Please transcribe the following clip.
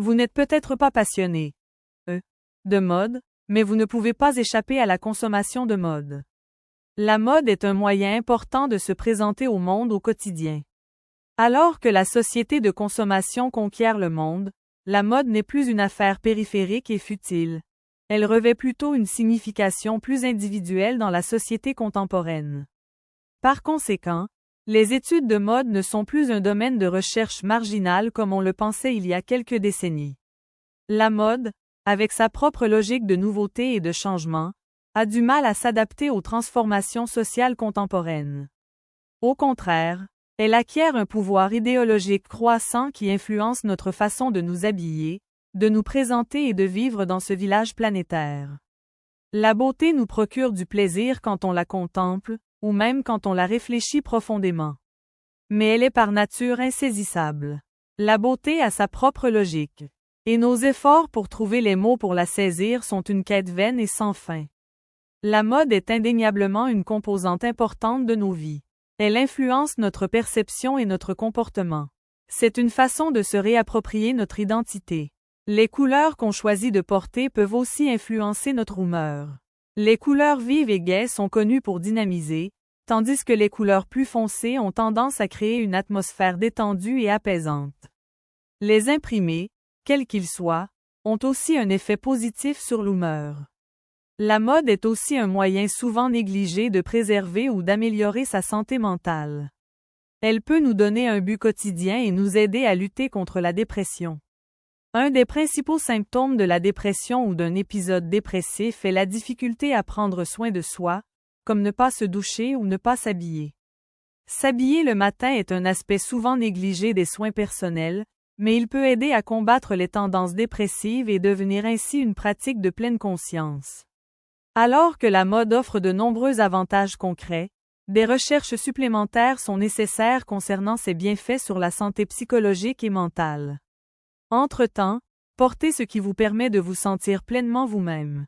Vous n'êtes peut-être pas passionné de mode, mais vous ne pouvez pas échapper à la consommation de mode. La mode est un moyen important de se présenter au monde au quotidien. Alors que la société de consommation conquiert le monde, la mode n'est plus une affaire périphérique et futile. Elle revêt plutôt une signification plus individuelle dans la société contemporaine. Par conséquent, les études de mode ne sont plus un domaine de recherche marginal comme on le pensait il y a quelques décennies. La mode, avec sa propre logique de nouveauté et de changement, a du mal à s'adapter aux transformations sociales contemporaines. Au contraire, elle acquiert un pouvoir idéologique croissant qui influence notre façon de nous habiller, de nous présenter et de vivre dans ce village planétaire. La beauté nous procure du plaisir quand on la contemple, ou même quand on la réfléchit profondément. Mais elle est par nature insaisissable. La beauté a sa propre logique. Et nos efforts pour trouver les mots pour la saisir sont une quête vaine et sans fin. La mode est indéniablement une composante importante de nos vies. Elle influence notre perception et notre comportement. C'est une façon de se réapproprier notre identité. Les couleurs qu'on choisit de porter peuvent aussi influencer notre humeur. Les couleurs vives et gaies sont connues pour dynamiser, tandis que les couleurs plus foncées ont tendance à créer une atmosphère détendue et apaisante. Les imprimés, quels qu'ils soient, ont aussi un effet positif sur l'humeur. La mode est aussi un moyen souvent négligé de préserver ou d'améliorer sa santé mentale. Elle peut nous donner un but quotidien et nous aider à lutter contre la dépression. Un des principaux symptômes de la dépression ou d'un épisode dépressif est la difficulté à prendre soin de soi, comme ne pas se doucher ou ne pas s'habiller. S'habiller le matin est un aspect souvent négligé des soins personnels, mais il peut aider à combattre les tendances dépressives et devenir ainsi une pratique de pleine conscience. Alors que la mode offre de nombreux avantages concrets, des recherches supplémentaires sont nécessaires concernant ses bienfaits sur la santé psychologique et mentale. Entre-temps, portez ce qui vous permet de vous sentir pleinement vous-même.